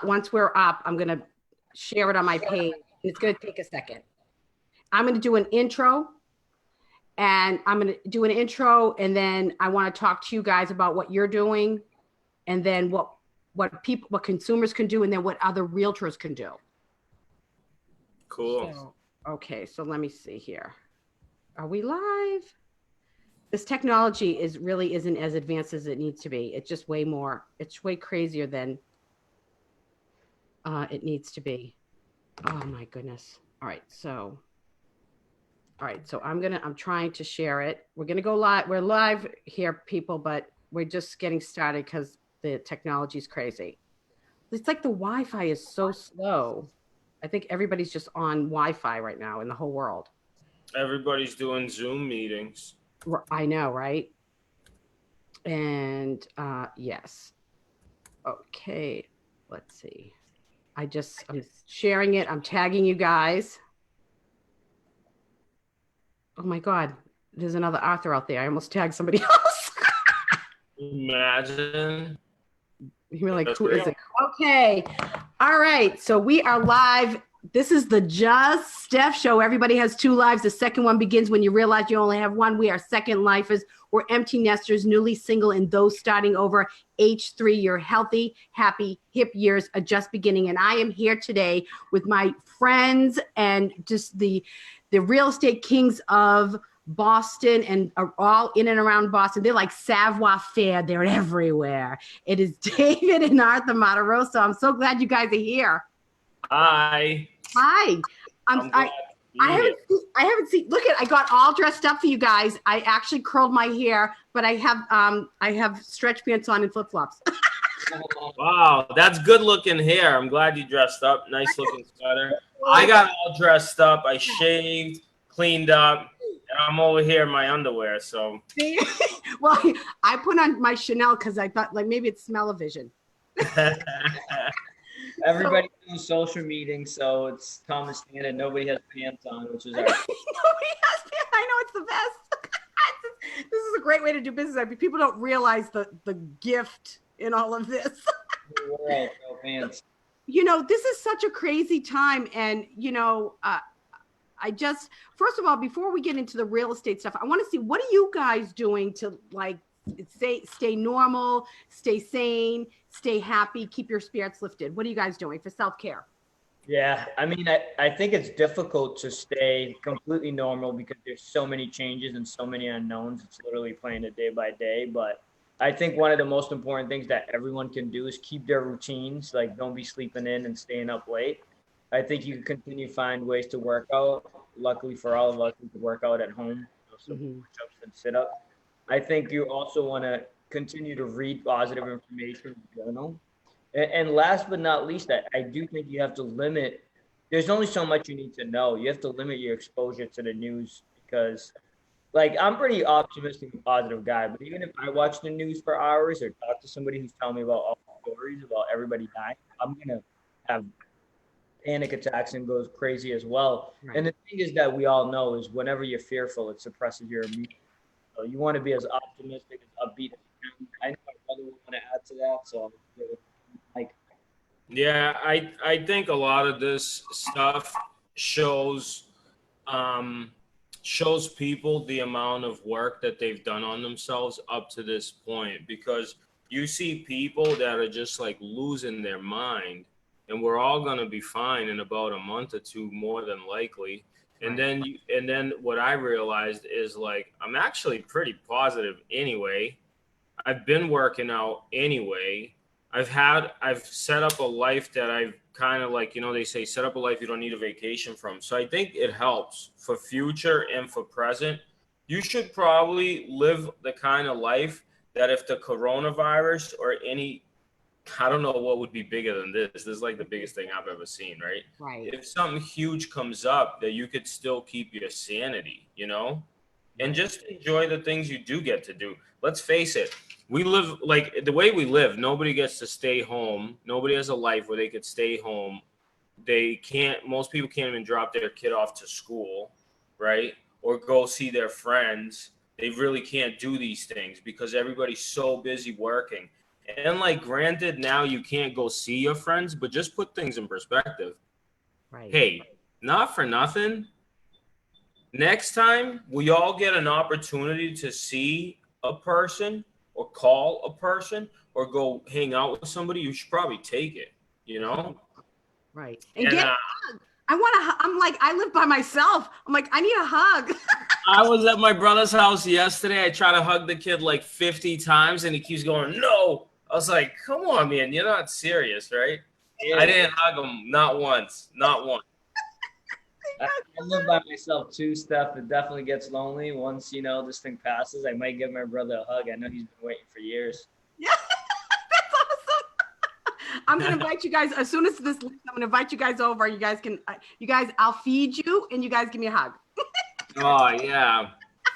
once we're up, I'm going to share it on my page. It's going to take a second. I'm going to do an intro. And I'm going to do an intro, and then I want to talk to you guys about what you're doing, and then what consumers can do, and then what other realtors can do. Cool. So, okay, so let me see here. Are we live? This technology really isn't as advanced as it needs to be. It's just way more. It's way crazier than it needs to be. Oh my goodness. All right, so I'm trying to share it. We're gonna go live. We're live here, people, but we're just getting started because the technology is crazy. It's like the Wi-Fi is so slow. I think everybody's just on Wi-Fi right now in the whole world. Everybody's doing Zoom meetings. I know, right? And yes. Okay, let's see. I'm sharing it. I'm tagging you guys. Oh my God, there's another Arthur out there. I almost tagged somebody else. Imagine. You're like, who is it? Okay. All right. So we are live. This is the Just Steph show. Everybody has two lives. The second one begins when you realize you only have one. We are second lifers. We're empty nesters, newly single, and those starting over age 3. Your healthy, happy, hip years are just beginning. And I am here today with my friends and just the real estate kings of Boston and are all in and around Boston. They're like savoir faire. They're everywhere. It is David and Arthur Mataroso. I'm so glad you guys are here. Hi. I haven't seen. Look at, I got all dressed up for you guys. I actually curled my hair, but I have stretch pants on and flip flops. Wow, that's good looking hair. I'm glad you dressed up. Nice looking sweater. I got all dressed up. I shaved, cleaned up, and I'm over here in my underwear. So, well, I put on my Chanel because I thought like maybe it's smell-o-vision. Everybody's doing social meetings, so it's common standard. Nobody has pants on, which is nobody has pants. I know, it's the best. This is a great way to do business. I mean, people don't realize the gift in all of this. We're all no pants. You know, this is such a crazy time, and you know, first of all, before we get into the real estate stuff, I want to see, what are you guys doing to like stay normal, stay sane, stay happy, keep your spirits lifted? What are you guys doing for self-care? Yeah, I mean, I think it's difficult to stay completely normal because there's so many changes and so many unknowns. It's literally playing it day by day. But I think one of the most important things that everyone can do is keep their routines. Like, don't be sleeping in and staying up late. I think you can continue to find ways to work out. Luckily for all of us, we can work out at home, so push-ups and sit-ups. I think you also want to continue to read positive information in the journal. And last but not least, I do think you have to limit. There's only so much you need to know. You have to limit your exposure to the news because, like, I'm pretty optimistic and positive guy, but even if I watch the news for hours or talk to somebody who's telling me about all the stories about everybody dying, I'm going to have panic attacks and goes crazy as well. Right. And the thing is that we all know is whenever you're fearful, it suppresses your immune. So you want to be as optimistic, as upbeat as you can. I know my brother would want to add to that. So, like, yeah, I think a lot of this stuff shows people the amount of work that they've done on themselves up to this point, because you see people that are just like losing their mind, and we're all going to be fine in about a month or two, more than likely. And then what I realized is, like, I'm actually pretty positive anyway. I've been working out anyway. I've set up a life that I've kind of, like, you know, they say set up a life you don't need a vacation from. So I think it helps for future and for present. You should probably live the kind of life that if the coronavirus or any, I don't know what would be bigger than this. This is like the biggest thing I've ever seen, right? Right. If something huge comes up, that you could still keep your sanity, you know, and just enjoy the things you do get to do. Let's face it. We live, like, the way we live, nobody gets to stay home. Nobody has a life where they could stay home. Most people can't even drop their kid off to school, right? Or go see their friends. They really can't do these things because everybody's so busy working. And like, granted, now you can't go see your friends, but just put things in perspective. Right. Hey, not for nothing. Next time we all get an opportunity to see a person or call a person or go hang out with somebody, you should probably take it, you know? Right. And And get a hug. I'm like, I live by myself. I'm like, I need a hug. I was at my brother's house yesterday. I try to hug the kid like 50 times and he keeps going, no. I was like, come on, man, you're not serious, right? Yeah. I didn't hug him, not once, not once. I live by myself too, Steph. It definitely gets lonely once, this thing passes. I might give my brother a hug. I know he's been waiting for years. Yeah, that's awesome. I'm gonna invite you guys as soon as this leaves. I'm gonna invite you guys over. You guys, I'll feed you, and you guys give me a hug. Oh yeah,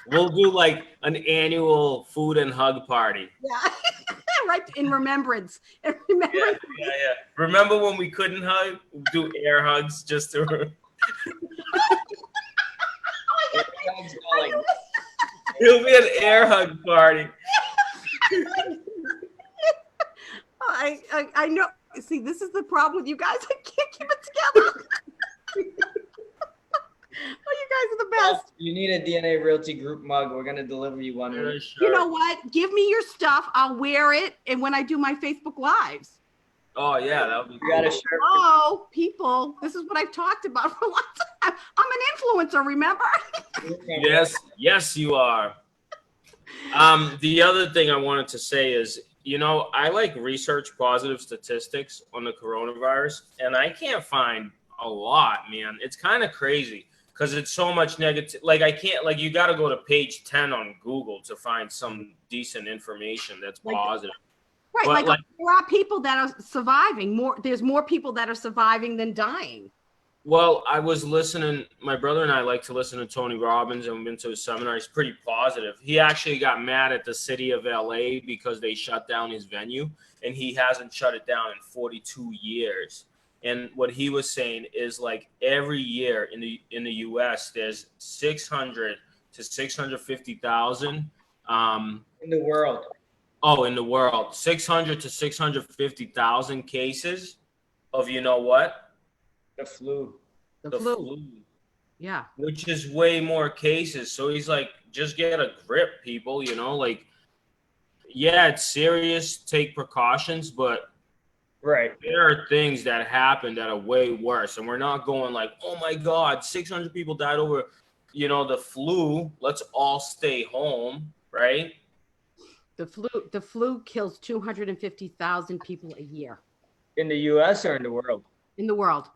we'll do like an annual food and hug party. Yeah, right. In remembrance. In remembrance. Yeah. Remember when we couldn't hug? We'll do air hugs just to. It'll be an air hug party. I know. See, this is the problem with you guys. I can't keep it together. Oh, you guys are the best. You need a DNA Realty group mug. We're gonna deliver you one. Sure. You know what? Give me your stuff. I'll wear it, and when I do my Facebook Lives. Oh yeah, that would be You got a cool. shirt. Oh, people, this is what I've talked about for a long time. I'm an influencer, remember? Yes, you are. The other thing I wanted to say is, I like research positive statistics on the coronavirus, and I can't find a lot, man. It's kind of crazy because it's so much negative. Like I can't, like you got to go to page 10 on Google to find some decent information that's positive. Right, But like there are people that are surviving. There's more people that are surviving than dying. Well, I was listening. My brother and I like to listen to Tony Robbins, and we've been to his seminar. He's pretty positive. He actually got mad at the city of LA because they shut down his venue, and he hasn't shut it down in 42 years. And what he was saying is, like, every year in the U.S., there's 600 to 650,000. In the world. Oh, in the world, 600 to 650,000 cases of what? The flu. The flu. Yeah. Which is way more cases. So he's like, just get a grip, people, like, yeah, it's serious. Take precautions, but right. There are things that happen that are way worse. And we're not going like, oh my God, 600 people died over, the flu. Let's all stay home, right? The flu kills 250,000 people a year. In the US or in the world? In the world.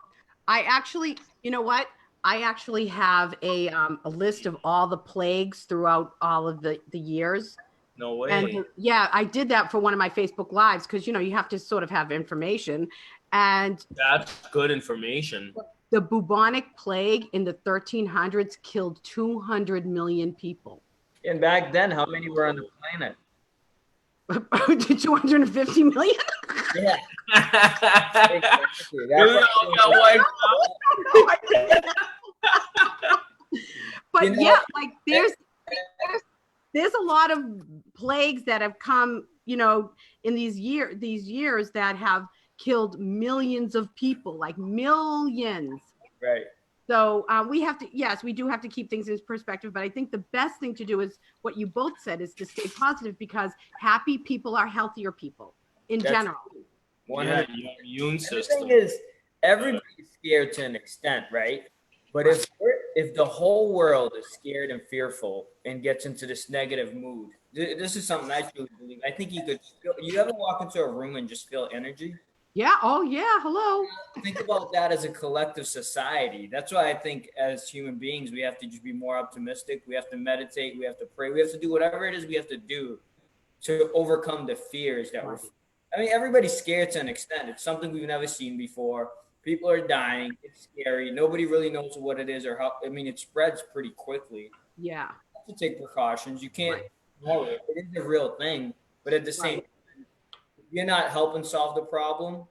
I actually, you know what? I actually have a list of all the plagues throughout all of the years. No way. And yeah, I did that for one of my Facebook Lives because, you have to sort of have information. And that's good information. The bubonic plague in the 1300s killed 200 million people. And back then, how many were on the planet? 250 million? Yeah. Exactly. We all got wiped out. But yeah, like there's a lot of plagues that have come, in these years that have killed millions of people, like millions. Right. So we do have to keep things in perspective. But I think the best thing to do is what you both said is to stay positive because happy people are healthier people in general. Yeah, your immune system. The thing is, everybody's scared to an extent, right? But if the whole world is scared and fearful and gets into this negative mood, this is something I truly believe. I think you ever walk into a room and just feel energy? Yeah. Oh, yeah. Hello. Think about that as a collective society. That's why I think as human beings, we have to just be more optimistic. We have to meditate. We have to pray. We have to do whatever it is we have to do to overcome the fears that everybody's scared to an extent. It's something we've never seen before. People are dying. It's scary. Nobody really knows what it is or how. It spreads pretty quickly. Yeah. You have to take precautions. You can't know it. It is a real thing. But at the same time, you're not helping solve the problem.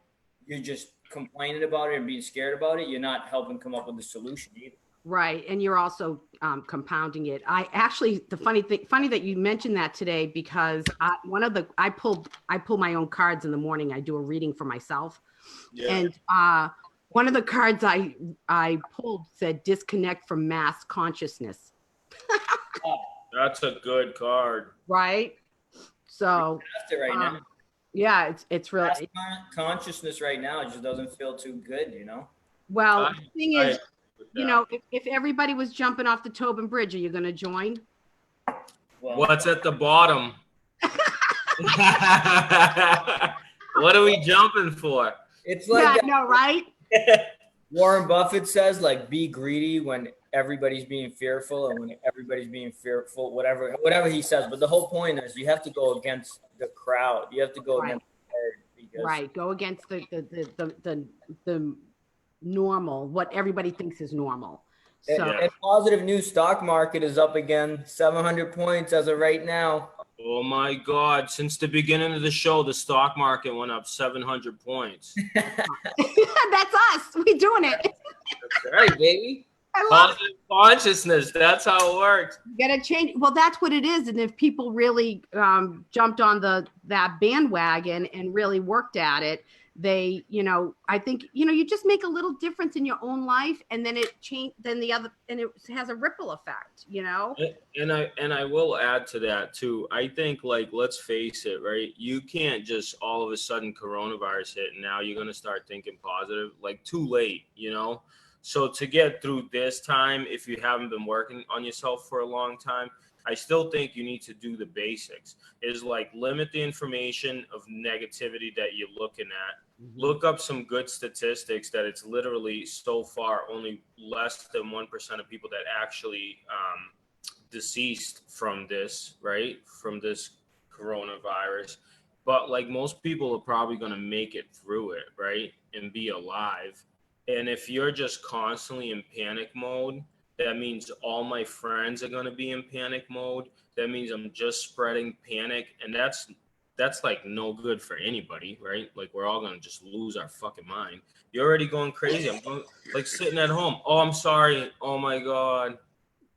You're just complaining about it and being scared about it. You're not helping come up with a solution either. Right. And you're also compounding it. I actually, the funny that you mentioned that today, because I pull my own cards in the morning. I do a reading for myself. Yeah. And one of the cards I pulled said disconnect from mass consciousness. That's a good card. Right. So After right now, yeah, it's really consciousness right now just doesn't feel too good, you know. well. I- The thing I is, agree with you that. know, if everybody was jumping off the Tobin Bridge, are you going to join? Well, What's at the bottom? What are we jumping for? it's Yeah, like I know, right? Warren Buffett says, like, be greedy when everybody's being fearful, and when everybody's being fearful, whatever he says. But the whole point is, you have to go against the crowd. You have to go Right. against the herd because Right. Go against the normal, what everybody thinks is normal. So Yeah. and positive news, stock market is up again, 700 points as of right now. Oh my God. Since the beginning of the show, the stock market went up 700 points. that's us. We doing it. That's right, baby. I love it. Positive consciousness. That's how it works. You gotta change. Well, that's what it is. And if people really jumped on that bandwagon and really worked at it, they, I think, you just make a little difference in your own life, and then it change. Then the other, and it has a ripple effect. And I will add to that too. I think, like, let's face it, right? You can't just all of a sudden coronavirus hit and now you're gonna start thinking positive. Like, too late, So to get through this time, if you haven't been working on yourself for a long time, I still think you need to do the basics. Is like limit the information of negativity that you're looking at. Look up some good statistics that it's literally so far only less than 1% of people that actually deceased from this, right? From this coronavirus. But like most people are probably going to make it through it, right? And be alive. And if you're just constantly in panic mode, that means all my friends are going to be in panic mode. That means I'm just spreading panic. And that's like no good for anybody, right? Like we're all going to just lose our fucking mind. You're already going crazy. I'm going, like sitting at home. Oh, I'm sorry. Oh my God.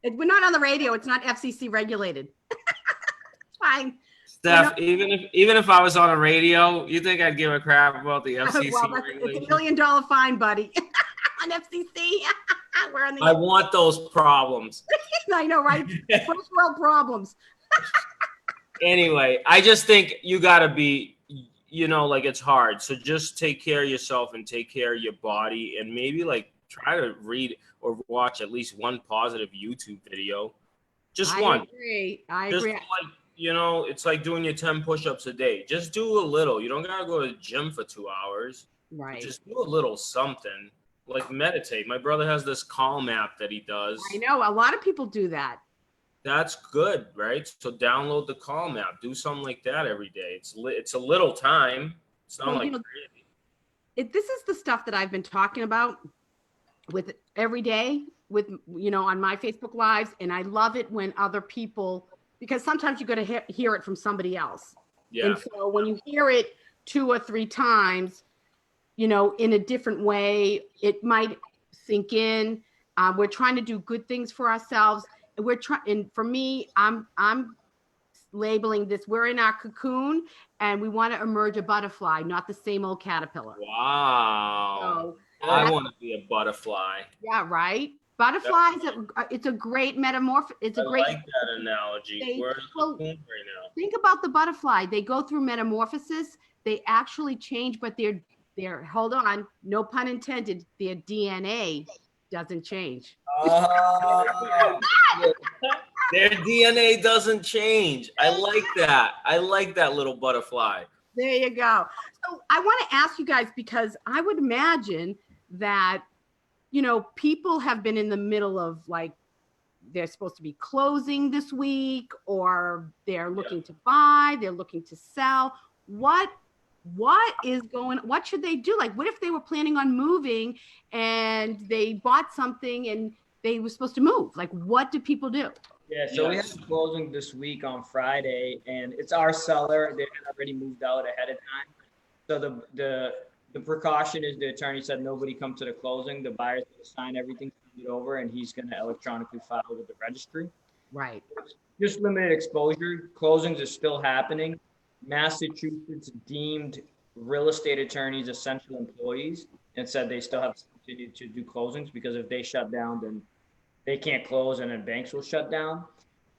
We're not on the radio. It's not FCC regulated. It's fine. Steph, even if I was on a radio, you think I'd give a crap about the FCC Well, it's $1 million fine, buddy. On FCC. We're on the. I want those problems. I know, right? First world problems. Anyway, I just think you got to be, like it's hard. So just take care of yourself and take care of your body, and maybe like try to read or watch at least one positive YouTube video. Just one. I agree. Just like, it's like doing your 10 push-ups a day. Just do a little. You don't got to go to the gym for 2 hours. Right. Just do a little something. Like meditate. My brother has this Calm app that he does. I know. A lot of people do that. That's good, right? So download the Calm app. Do something like that every day. It's a little time. It's not crazy. This is the stuff that I've been talking about with every day with, on my Facebook Lives. And I love it when other people, because sometimes you got to hear it from somebody else. Yeah. And so when you hear it 2 or 3 times, in a different way, it might sink in. We're trying to do good things for ourselves. And for me, I'm labeling this, we're in our cocoon and we want to emerge a butterfly, not the same old caterpillar. Wow. So I want to be a butterfly. Yeah, right. Butterflies, it's a great metamorphosis. It's a great. I like that analogy. We're in a cocoon right now. Think about the butterfly. They go through metamorphosis. They actually change, but they're hold on, no pun intended, their DNA doesn't change. Their DNA doesn't change. I like that. I like that little butterfly. There you go. So I want to ask you guys, because I would imagine that, people have been in the middle of like, they're supposed to be closing this week, or they're looking to buy, they're looking to sell. What should they do? Like, what if they were planning on moving and they bought something and they were supposed to move? Like, what do people do? Yeah, so we have a closing this week on Friday, and it's our seller. They had already moved out ahead of time. So the precaution is the attorney said nobody come to the closing. The buyer's going to sign everything it over, and he's going to electronically file with the registry. Right. Just limited exposure. Closings are still happening. Massachusetts deemed real estate attorneys essential employees and said they still have to continue to do closings, because if they shut down, then they can't close, and then banks will shut down.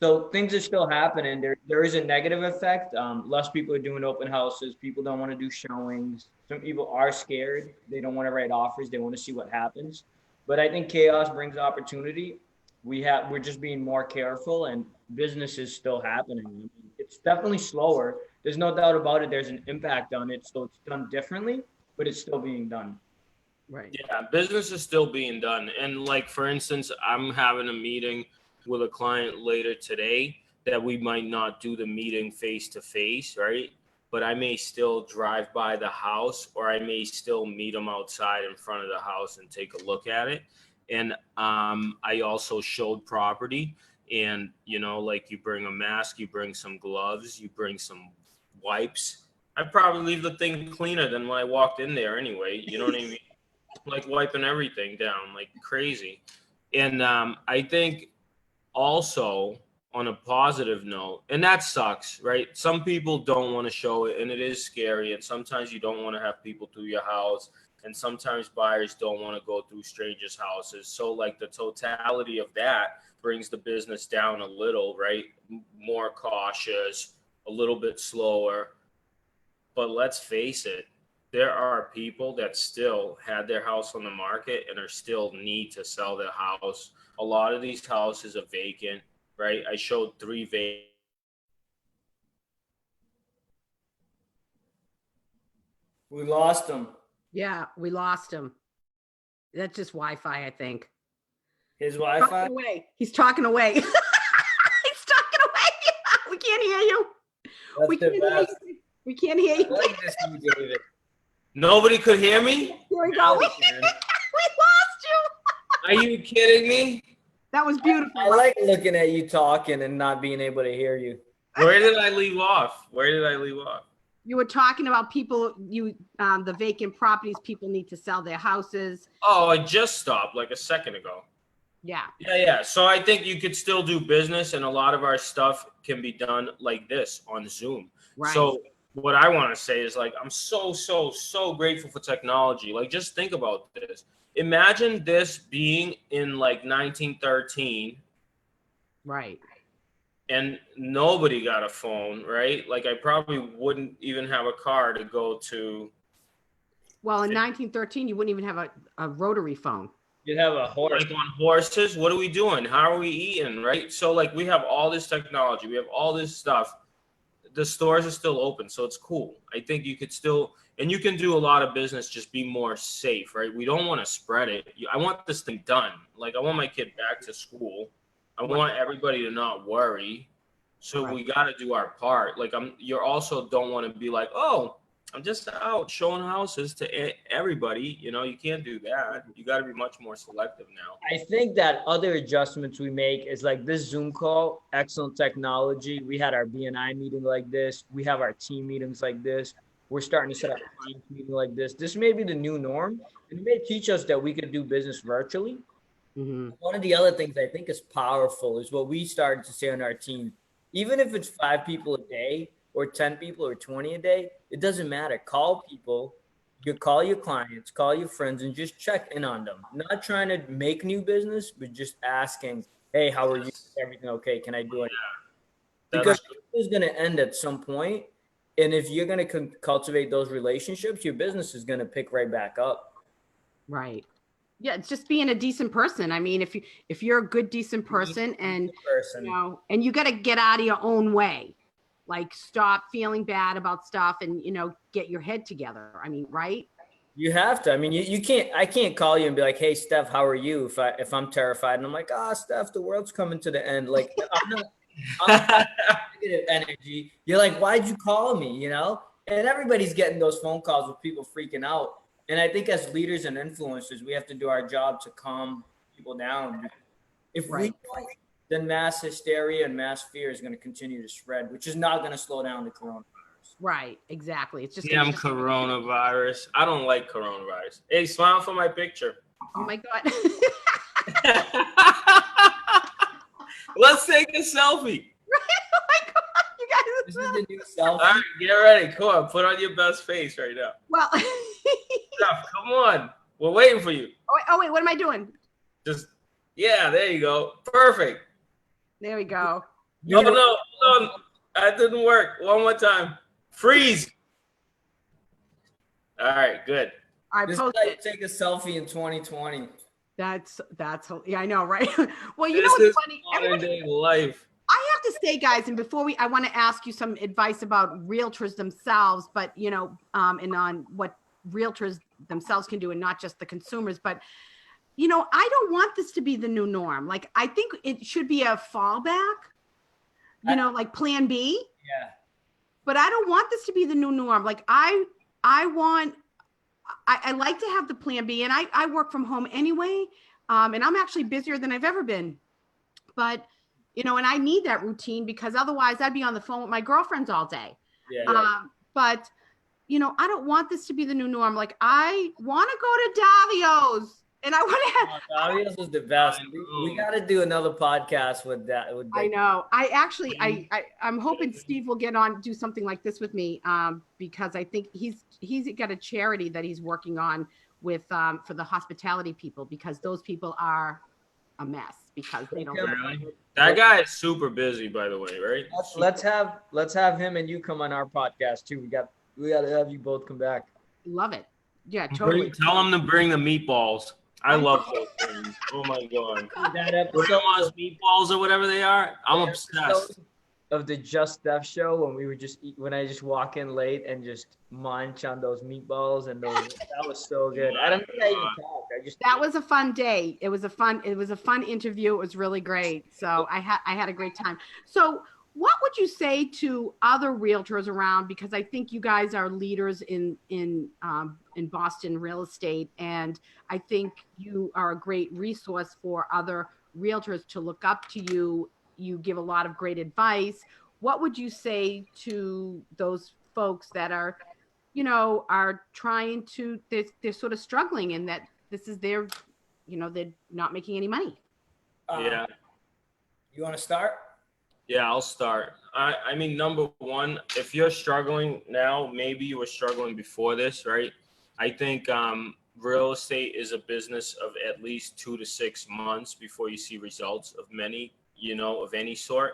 So things are still happening. There is a negative effect. Less people are doing open houses. People don't want to do showings. Some people are scared. They don't want to write offers. They want to see what happens. But I think chaos brings opportunity. We're just being more careful, and business is still happening. It's definitely slower. There's no doubt about it. There's an impact on it. So it's done differently, but it's still being done. Right. Yeah, business is still being done. And like, for instance, I'm having a meeting with a client later today that we might not do the meeting face to face, right? But I may still drive by the house, or I may still meet them outside in front of the house and take a look at it. And I also showed property, and like, you bring a mask, you bring some gloves, you bring some wipes. I'd probably leave the thing cleaner than when I walked in there anyway. You know what I mean? Like, wiping everything down like crazy. And I think also, on a positive note, and that sucks, right? Some people don't want to show it, and it is scary. And sometimes you don't want to have people through your house. And sometimes buyers don't want to go through strangers' houses. So like, the totality of that brings the business down a little, right? More cautious, a little bit slower. But let's face it, there are people that still had their house on the market and are still need to sell their house. A lot of these houses are vacant, right? I showed 3 vacant. We lost them. Yeah, we lost him. That's just Wi-Fi, I think. His Talking Wi-Fi? away. He's talking away. He's talking away. We can't hear you. That's We the can't hear best. you. We can't hear I you. like this, you, David. Nobody could hear me? Here we go. Now We we can. lost you. Are you kidding me? That was beautiful. I like looking at you talking and not being able to hear you. Where did I leave off? You were talking about people, the vacant properties, people need to sell their houses. Oh, I just stopped like a second ago. Yeah. Yeah. So I think you could still do business, and a lot of our stuff can be done like this on Zoom. Right. So what I want to say is, like, I'm so grateful for technology. Like, just think about this. Imagine this being in like 1913. Right. And nobody got a phone, right? Like, I probably wouldn't even have a car to go to. Well, in 1913, you wouldn't even have a rotary phone. You'd have a horse. Like, on horses, what are we doing? How are we eating, right? So like, we have all this technology, we have all this stuff. The stores are still open, so it's cool. I think you could still, and you can do a lot of business, just be more safe, right? We don't want to spread it. I want this thing done. Like, I want my kid back to school. I want everybody to not worry. So we got to do our part. Like, you also don't want to be like, oh, I'm just out showing houses to everybody. You can't do that. You got to be much more selective now. I think that other adjustments we make is like this Zoom call, excellent technology. We had our BNI meeting like this. We have our team meetings like this. We're starting to set up a client meeting like this. This may be the new norm, and it may teach us that we could do business virtually. Mm-hmm. One of the other things I think is powerful is what we started to say on our team. Even if it's 5 people a day or 10 people or 20 a day, it doesn't matter. Call people, you call your clients, call your friends, and just check in on them. Not trying to make new business, but just asking, hey, how are you? Everything okay? Can I do it? Because it's going to end at some point. And if you're going to cultivate those relationships, your business is going to pick right back up. Right. Yeah, it's just being a decent person. I mean, if you're a good, decent person, and and you got to get out of your own way, like, stop feeling bad about stuff, and get your head together. I mean, right? You have to. I mean, you can't. I can't call you and be like, "Hey, Steph, how are you?" If I'm terrified and I'm like, Steph, the world's coming to the end. Like, I'm not negative energy. You're like, why'd you call me? And everybody's getting those phone calls with people freaking out. And I think as leaders and influencers, we have to do our job to calm people down. If we don't, then mass hysteria and mass fear is going to continue to spread, which is not going to slow down the coronavirus. Right, exactly. It's just Coronavirus. I don't like coronavirus. Hey, smile for my picture. Oh my God. Let's take a selfie. Oh my God, you guys. This is the new All selfie. right, get ready. Come on, put on your best face right now. Well, Steph, come on. We're waiting for you. oh wait, what am I doing? Just, yeah, there you go. Perfect. There we go. No, hold on. That didn't work. One more time. Freeze. All right, good. I This is posted. how you take a selfie in 2020. That's yeah, I know, right? Well, you know This what's is funny? modern day life. I have to say, guys, and before I want to ask you some advice about realtors themselves, but and on what realtors themselves can do, and not just the consumers. But I don't want this to be the new norm. Like, I think it should be a fallback. Like Plan B. Yeah. But I don't want this to be the new norm. Like, I like to have the Plan B, and I work from home anyway, and I'm actually busier than I've ever been. But and I need that routine because otherwise I'd be on the phone with my girlfriends all day. Yeah. But I don't want this to be the new norm. Like, I want to go to Davio's, and I want to have. Davio's is the best. We got to do another podcast with that. I know. I actually, I'm hoping Steve will do something like this with me, because I think he's got a charity that he's working on with for the hospitality people, because those people are a mess because they don't. Really? That guy is super busy, by the way, right? Let's have him and you come on our podcast too. We got to have you both come back. Love it. Yeah, totally. Tell him to bring the meatballs. I love those things. Oh my God. That episode Grandma's meatballs or whatever they are. I'm obsessed. Of the Just Steph show when we would when I just walk in late and just munch on those meatballs and those. That was so good. I don't think I even talked. That was a fun day. It was a fun interview. It was really great. So I had a great time. So what would you say to other realtors around? Because I think you guys are leaders in Boston real estate, and I think you are a great resource for other realtors to look up to you. You give a lot of great advice. What would you say to those folks that are trying to, they're sort of struggling, and that this is their, they're not making any money? Yeah. You want to start? Yeah, I'll start. I mean, number one, if you're struggling now, maybe you were struggling before this, right? I think real estate is a business of at least 2 to 6 months before you see results of of any sort.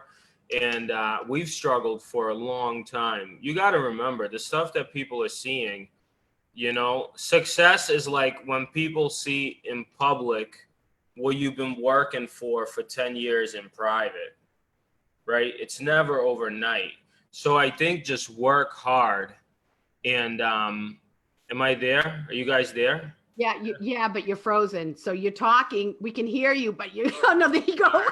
And we've struggled for a long time. You got to remember the stuff that people are seeing, success is like when people see in public what you've been working for 10 years in private, right? It's never overnight. So I think just work hard. And am I there? Are you guys there? Yeah, but you're frozen. So you're talking, we can hear you, but oh no, there you go.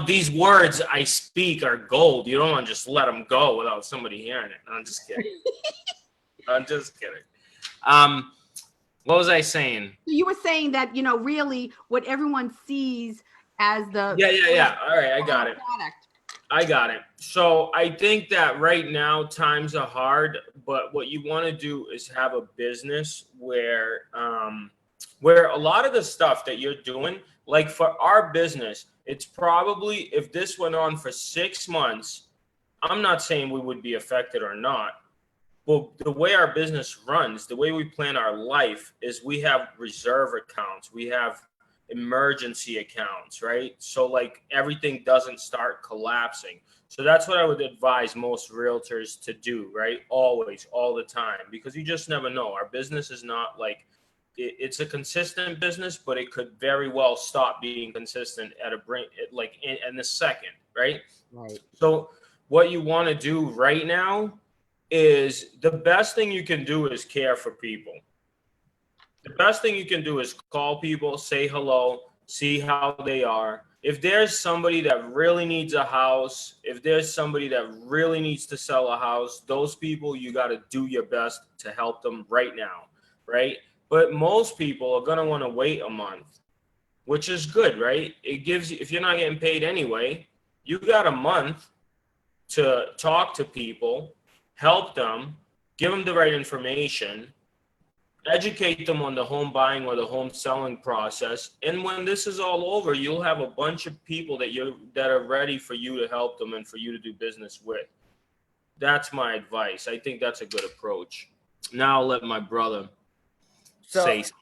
These words I speak are gold. You don't want to just let them go without somebody hearing it. I'm just kidding. I'm just kidding. What was I saying? You were saying that, really what everyone sees as the Yeah. All right, I got it. Product. I got it. So I think that right now times are hard, but what you want to do is have a business where a lot of the stuff that you're doing, like for our business, it's probably, if this went on for 6 months, I'm not saying we would be affected or not, but the way our business runs, the way we plan our life is we have reserve accounts. We have emergency accounts, right? So like everything doesn't start collapsing. So that's what I would advise most realtors to do, right? Always, all the time, because you just never know. Our business is not like, it's a consistent business, but it could very well stop being consistent in a second, right? Right. So what you want to do right now is the best thing you can do is care for people. The best thing you can do is call people, say hello, see how they are. If there's somebody that really needs a house, if there's somebody that really needs to sell a house, those people, you got to do your best to help them right now, right? But most people are going to want to wait a month, which is good, right? It gives you, if you're not getting paid anyway, you got a month to talk to people, help them, give them the right information, educate them on the home buying or the home selling process. And when this is all over, you'll have a bunch of people that are ready for you to help them and for you to do business with. That's my advice. I think that's a good approach. Now I'll let my brother say something.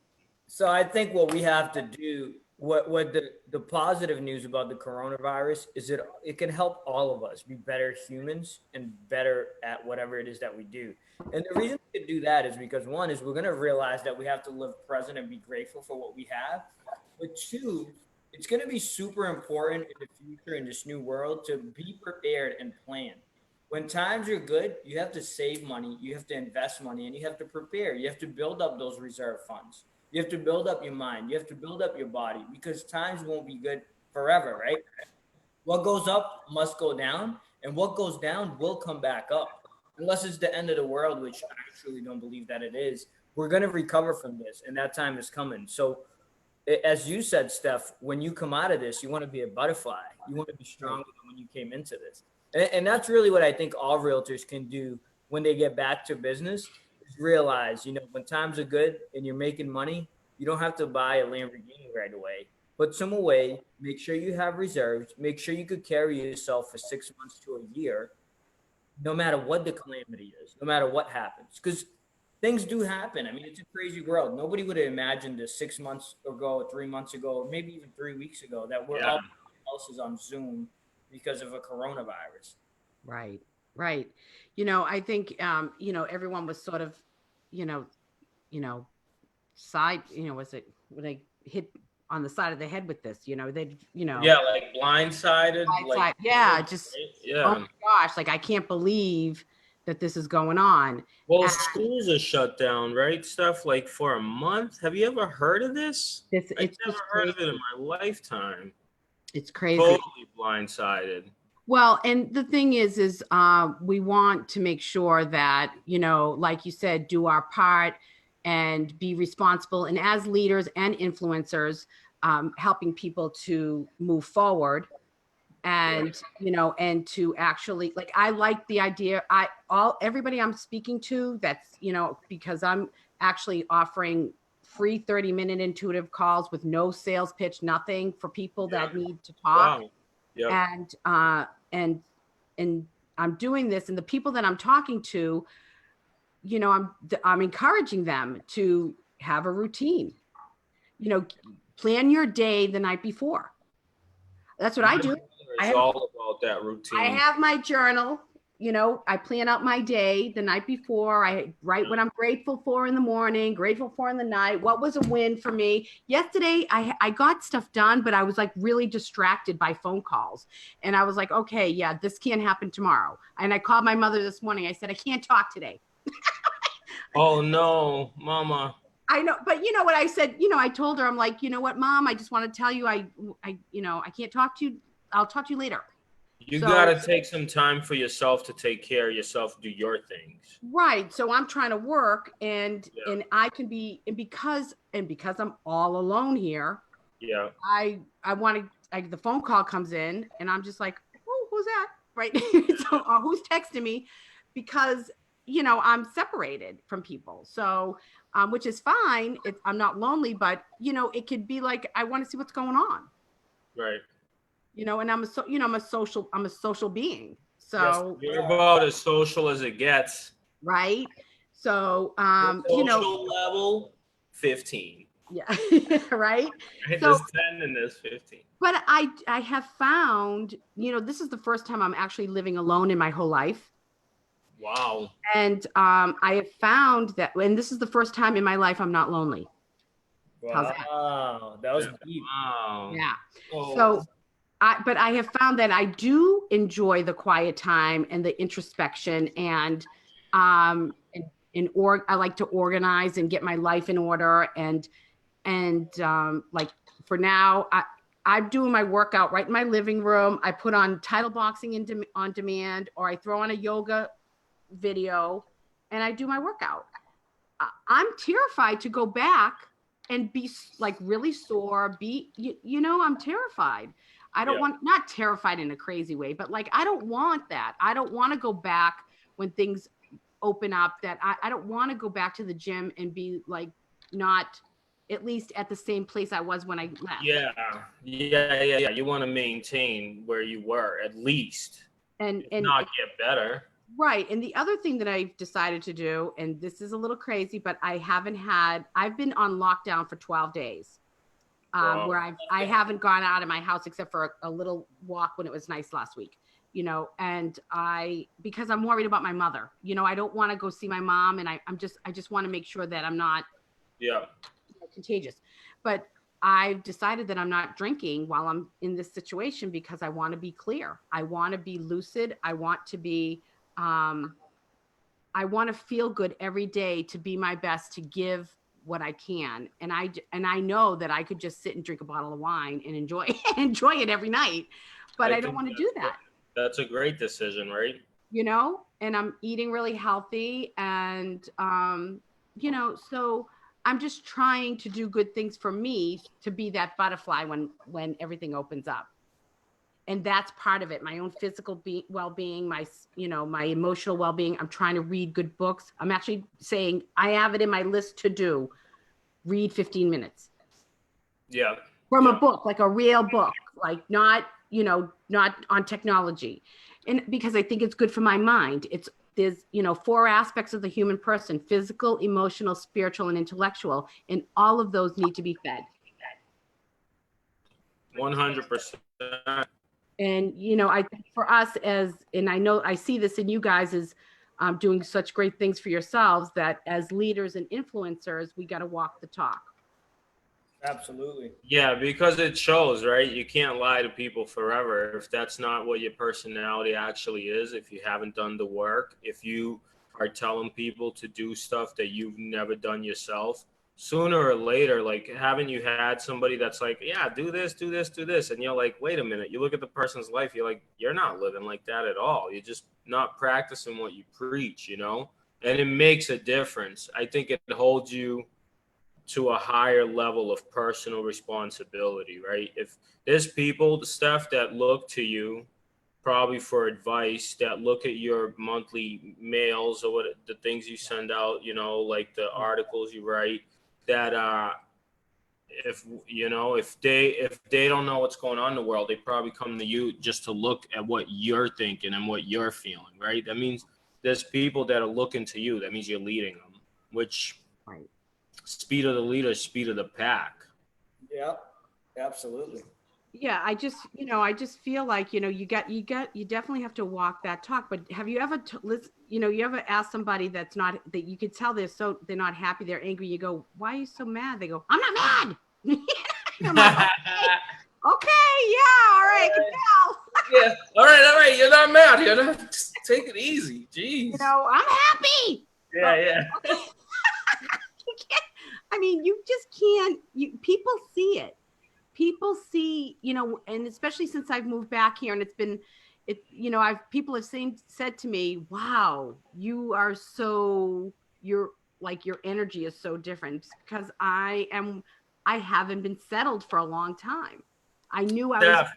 So I think what we have to do, what the positive news about the coronavirus is it can help all of us be better humans and better at whatever it is that we do. And the reason we can do that is because one is we're going to realize that we have to live present and be grateful for what we have. But two, it's going to be super important in the future in this new world to be prepared and plan. When times are good, you have to save money, you have to invest money, and you have to prepare. You have to build up those reserve funds. You have to build up your mind. You have to build up your body because times won't be good forever, right? What goes up must go down, and what goes down will come back up. Unless it's the end of the world, which I truly don't believe that it is. We're going to recover from this, and that time is coming. So, as you said, Steph, when you come out of this, you want to be a butterfly. You want to be stronger than when you came into this. And that's really what I think all realtors can do when they get back to business is realize, when times are good and you're making money, you don't have to buy a Lamborghini right away. Put some away, make sure you have reserves, make sure you could carry yourself for 6 months to a year, no matter what the calamity is, no matter what happens. Because things do happen. I mean, it's a crazy world. Nobody would have imagined this 6 months ago, 3 months ago, or maybe even 3 weeks ago that we're all houses on Zoom because of a coronavirus. Right. I think, everyone was sort of, side, was it when they hit on the side of the head with this, yeah, like blindsided. Like, just, yeah. oh my gosh, like I can't believe that this is going on. Well, schools are shut down, right? Stuff like for a month. Have you ever heard of this? I've never heard of it in my lifetime. It's crazy. Totally blindsided. Well, and the thing is we want to make sure that, like you said, do our part and be responsible. And as leaders and influencers, helping people to move forward and, and to actually, like, I like the idea. Everybody I'm speaking to that's, because I'm actually offering free 30-minute intuitive calls with no sales pitch, nothing for people that need to talk. Wow. Yep. And I'm doing this, and the people that I'm talking to, I'm encouraging them to have a routine. Plan your day the night before. That's what I do. It's all about that routine. I have my journal. I plan out my day the night before. I write what I'm grateful for in the morning, grateful for in the night. What was a win for me? Yesterday, I got stuff done, but I was like really distracted by phone calls. And I was like, okay, yeah, this can't happen tomorrow. And I called my mother this morning. I said, I can't talk today. Oh, no, Mama. I know, but you know what I said? I told her, I'm like, you know what, Mom, I just want to tell you, I can't talk to you. I'll talk to you later. You got to take some time for yourself to take care of yourself, do your things. Right. So I'm trying to work and I can be, and because I'm all alone here. Yeah. I want to, the phone call comes in and I'm just like, oh, who's that? Right. So who's texting me? Because, I'm separated from people. So, which is fine. I'm not lonely, but it could be like, I want to see what's going on. Right. And I'm a social being. So yes, you're about as social as it gets. Right. So, social level 15. Yeah. Right. So, there's 10 and there's 15. But I have found, this is the first time I'm actually living alone in my whole life. Wow. And I have found that, and this is the first time in my life I'm not lonely. Wow. That was deep. Wow. Yeah. Oh. So, but I have found that I do enjoy the quiet time and the introspection and I like to organize and get my life in order and like for now I'm doing my workout right in my living room. I put on title boxing on demand, or I throw on a yoga video and I do my workout. I'm terrified to go back and be like really sore, I'm terrified. I don't want, not terrified in a crazy way, but like, I don't want that. I don't want to go back when things open up, that I don't want to go back to the gym and be like, not at least at the same place I was when I left. Yeah. You want to maintain where you were at least, and not get better. Right. And the other thing that I've decided to do, and this is a little crazy, but I've been on lockdown for 12 days. Wow. Where I haven't gone out of my house except for a little walk when it was nice last week, and because I'm worried about my mother, I don't want to go see my mom, and I just want to make sure that I'm not contagious. But I've decided that I'm not drinking while I'm in this situation because I want to be clear. I want to be lucid. I want to be, I want to feel good every day, to be my best, to give what I can. And I know that I could just sit and drink a bottle of wine and enjoy it every night, but I don't want to do that. That's a great decision, right? And I'm eating really healthy, and so I'm just trying to do good things for me, to be that butterfly when everything opens up. And that's part of it. My own physical well-being, my emotional well-being. I'm trying to read good books. I'm actually saying I have it in my list to do. Read 15 minutes. Yeah. From a book, like a real book, like not on technology. And because I think it's good for my mind. There's 4 aspects of the human person: physical, emotional, spiritual, and intellectual. And all of those need to be fed. 100%. And, I think for us and I know I see this in you guys as doing such great things for yourselves, that as leaders and influencers, we got to walk the talk. Absolutely. Yeah, because it shows, right? You can't lie to people forever. If that's not what your personality actually is, if you haven't done the work, if you are telling people to do stuff that you've never done yourself, sooner or later, like, haven't you had somebody that's like, yeah, do this, do this, do this. And you're like, wait a minute. You look at the person's life, you're like, you're not living like that at all. You're just not practicing what you preach, And it makes a difference. I think it holds you to a higher level of personal responsibility, right? If there's people, Steph, that look to you probably for advice, that look at your monthly mails or what the things you send out, like the articles you write, that if they don't know what's going on in the world, they probably come to you just to look at what you're thinking and what you're feeling, right? That means there's people that are looking to you. That means you're leading them, which Right. Speed of the leader, speed of the pack. Yeah, absolutely. Yeah, I just feel like, you definitely have to walk that talk. But have you ever you ever ask somebody that you could tell they're not happy, they're angry, you go, why are you so mad? They go, I'm not mad. I'm like, okay, yeah, all right, I can tell. Yeah, all right, you're not mad, Just take it easy, jeez. I'm happy. Yeah. Okay. I mean, you just can't. People see it. People see, and especially since I've moved back here, and people have said to me, "Wow, your energy is so different," because I haven't been settled for a long time. I knew I was.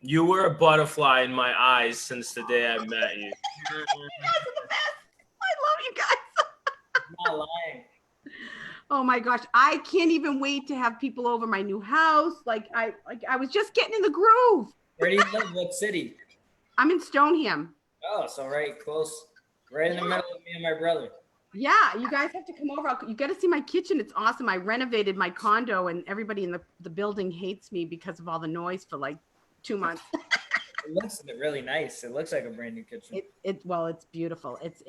You were a butterfly in my eyes since the day I met you. You guys are the best. I love you guys. I'm not lying. Oh my gosh, I can't even wait to have people over my new house. I was just getting in the groove. Where do you live? What city? I'm in Stoneham. Oh, so right close, right in the middle of me and my brother. Yeah, you guys have to come over. You got to see my kitchen. It's awesome. I renovated my condo, and everybody in the building hates me because of all the noise for like 2 months. It looks really nice. It looks like a brand new kitchen. It's beautiful. It's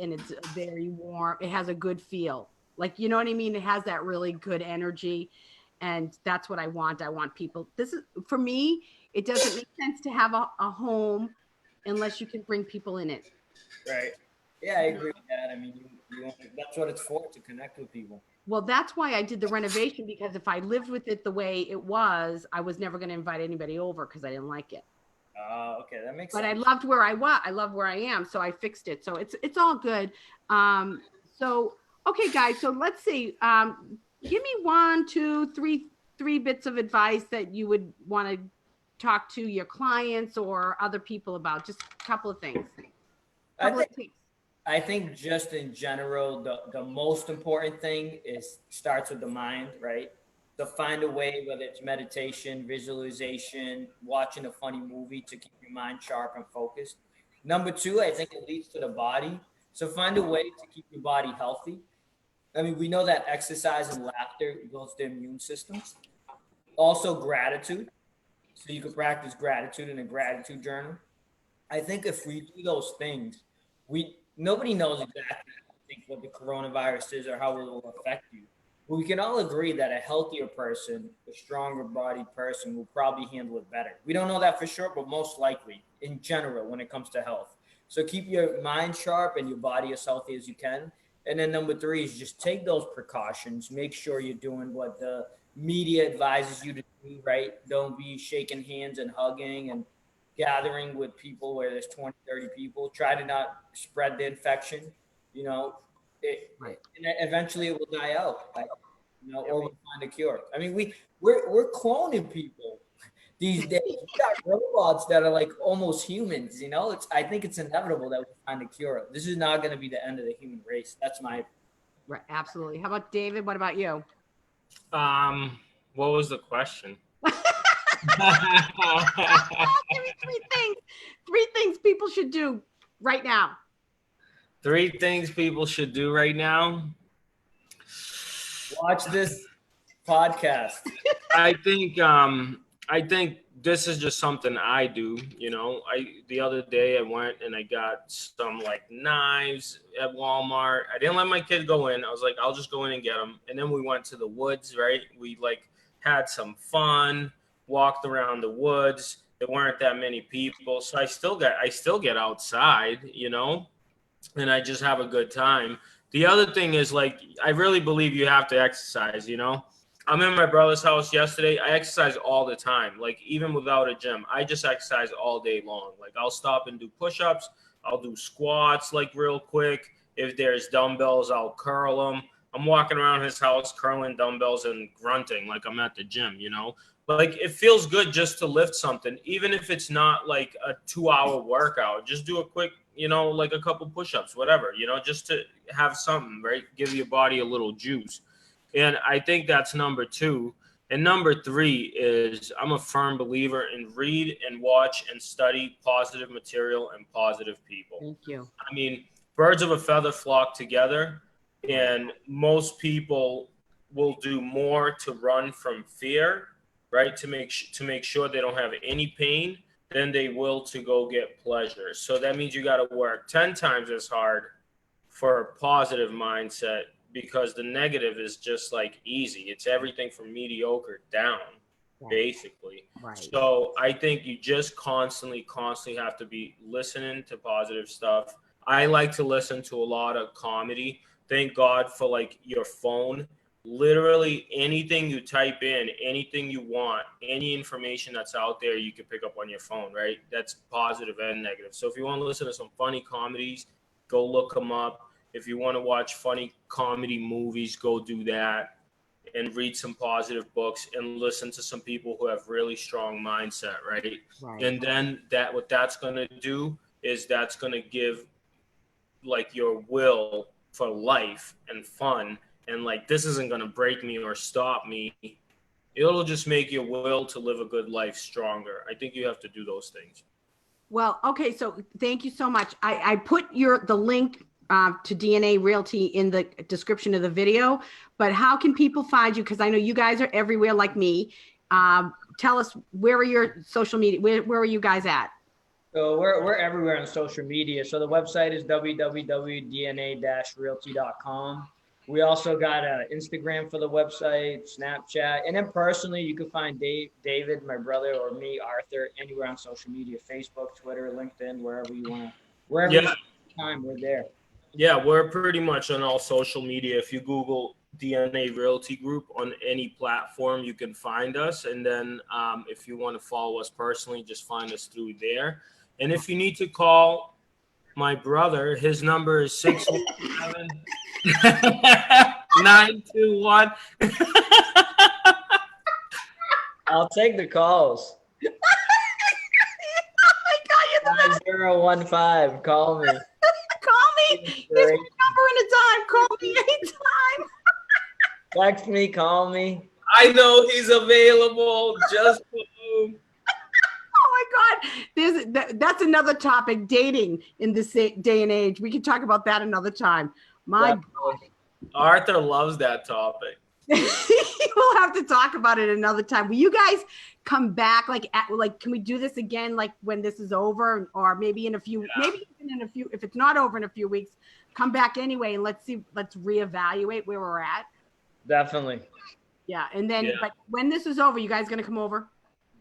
very warm. It has a good feel. Like, you know what I mean? It has that really good energy. And that's what I want. I want people. This is, for me, it doesn't make sense to have a home unless you can bring people in it. Right. Yeah, I agree with that. I mean, that's what it's for, to connect with people. Well, that's why I did the renovation, because if I lived with it the way it was, I was never going to invite anybody over because I didn't like it. Okay, that makes sense. But I loved where I was. I love where I am. So I fixed it. So it's all good. Okay, guys, so let's see. Give me 1, 2, 3 bits of advice that you would want to talk to your clients or other people about. Just a couple of things. I think I think just in general, the most important thing is starts with the mind, right? So find a way, whether it's meditation, visualization, watching a funny movie to keep your mind sharp and focused. Number two, I think it leads to the body. So find a way to keep your body healthy. I mean, we know that exercise and laughter builds the immune system. Also, gratitude. So you could practice gratitude in a gratitude journal. I think if we do those things, we nobody knows exactly I think what the coronavirus is or how it will affect you. But we can all agree that a healthier person, a stronger bodied person will probably handle it better. We don't know that for sure, but most likely in general when it comes to health. So keep your mind sharp and your body as healthy as you can. And then number three is just take those precautions. Make sure you're doing what the media advises you to do, right? Don't be shaking hands and hugging and gathering with people where there's 20, 30 people. Try to not spread the infection, you know, Right. and eventually it will die out, like, or we'll find a cure. I mean, we're cloning people these days. We got robots that are like almost humans, I think it's inevitable that we find a cure. This is not going to be the end of the human race. That's my Right. Absolutely. How about David? What about you? What was the question? Give me three things. Three things people should do right now. Three things people should do right now. watch this podcast. I think this is just something I do. The other day I went and I got some like knives at Walmart. I didn't let my kid go in. I was like, I'll just go in and get them. And then we went to the woods, right? We like had some fun, walked around the woods. There weren't that many people, so I still get outside, and I just have a good time. The other thing is like I really believe you have to exercise. I'm in my brother's house yesterday. I exercise all the time, like even without a gym. I just exercise all day long. Like I'll stop and do push-ups. I'll do squats like real quick. If there's dumbbells, I'll curl them. I'm walking around his house curling dumbbells and grunting like I'm at the gym. Like it feels good just to lift something, even if it's not like a 2-hour workout. Just do a quick, like a couple push-ups, whatever, just to have something, right? Give your body a little juice. And I think that's number two. And number three is I'm a firm believer in read and watch and study positive material and positive people. Thank you. I mean, birds of a feather flock together, and most people will do more to run from fear, right? To make sure they don't have any pain than they will to go get pleasure. So that means you got to work 10 times as hard for a positive mindset, because the negative is just like easy. It's everything from mediocre down, basically. Right. So I think you just constantly have to be listening to positive stuff. I like to listen to a lot of comedy. Thank God for like your phone. Literally anything you type in, anything you want, any information that's out there, you can pick up on your phone, right? That's positive and negative. So if you want to listen to some funny comedies, go look them up. If you want to watch funny comedy movies, go do that, and read some positive books and listen to some people who have really strong mindset, right? And then what that's going to do is that's going to give like your will for life and fun. And like, this isn't going to break me or stop me. It'll just make your will to live a good life stronger. I think you have to do those things. Well, okay. So thank you so much. I put the link to DNA Realty in the description of the video, but how can people find you? Because I know you guys are everywhere like me. Tell us, where are your social media? Where are you guys at? So we're everywhere on social media. So the website is www.dna-realty.com. We also got Instagram for the website, Snapchat, and then personally, you can find David, my brother, or me, Arthur, anywhere on social media: Facebook, Twitter, LinkedIn, wherever you want. Wherever you spend time, we're there. Yeah, we're pretty much on all social media. If you Google DNA Realty Group on any platform, you can find us. And then if you want to follow us personally, just find us through there. And if you need to call my brother, his number is 617-921. I'll take the calls. Oh my God, 5015. Call me. call me. Here's my number in a dime. Call me anytime. Text me, call me. I know he's available. Just boom. Oh my God. That's another topic, dating in this day and age. We can talk about that another time. My God. Arthur loves that topic. We'll have to talk about it another time. Will you guys come back? Like, can we do this again? Like when this is over, or maybe in a few, maybe even in a few. If it's not over in a few weeks, come back anyway, and let's reevaluate where we're at. Definitely. Yeah, and then, but when this is over, you guys gonna come over?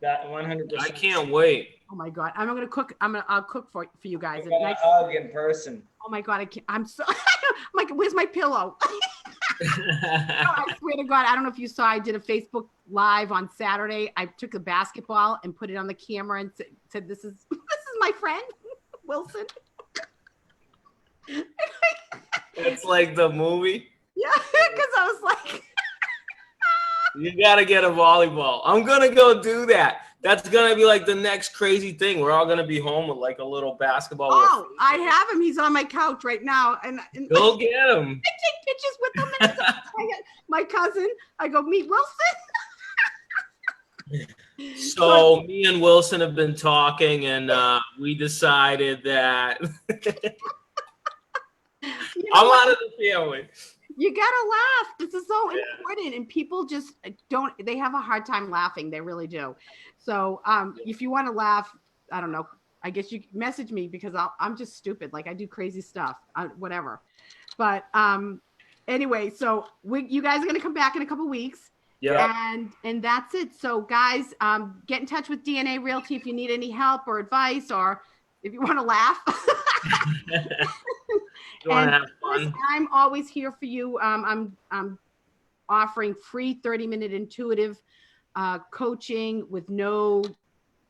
That 100%. I can't wait. Oh my God, I'm gonna cook. I'll cook for you guys. We're gonna hug in person. Oh my God, I can't. I'm so. I'm like, where's my pillow? No, I swear to God, I don't know if you saw, I did a Facebook Live on Saturday. I took a basketball and put it on the camera and said, this is my friend, Wilson. It's like the movie. Yeah, because I was like. You got to get a volleyball. I'm going to go do that. That's going to be like the next crazy thing. We're all going to be home with like a little basketball. Oh, I have him. He's on my couch right now. And go get him. I take pictures with him. And my cousin, I go, meet Wilson. So me and Wilson have been talking, and we decided that I'm out of the family. You gotta laugh. This is so important, and people just don't. They have a hard time laughing. They really do. So, if you want to laugh, I don't know. I guess you message me because I'm just stupid. Like I do crazy stuff, whatever. But anyway, so you guys are gonna come back in a couple weeks. Yeah. And that's it. So guys, get in touch with DNA Realty if you need any help or advice, or if you want to laugh. You want to have fun? I'm always here for you. I'm offering free 30-minute intuitive coaching with no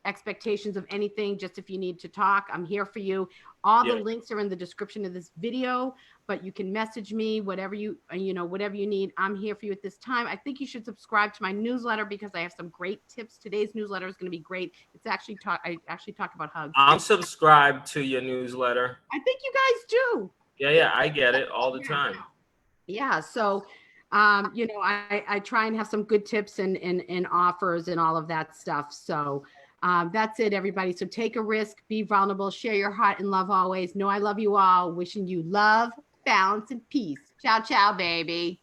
expectations of anything. Just if you need to talk, I'm here for you. All the links are in the description of this video, but you can message me, whatever you need. I'm here for you at this time. I think you should subscribe to my newsletter because I have some great tips. Today's newsletter is going to be great. I actually talk about hugs. I'm subscribed to your newsletter. I think you guys do. Yeah, I get it all the time. Yeah, so I try and have some good tips and offers and all of that stuff. So that's it, everybody. So take a risk, be vulnerable, share your heart and love always. Know I love you all. Wishing you love, balance, and peace. Ciao, ciao, baby.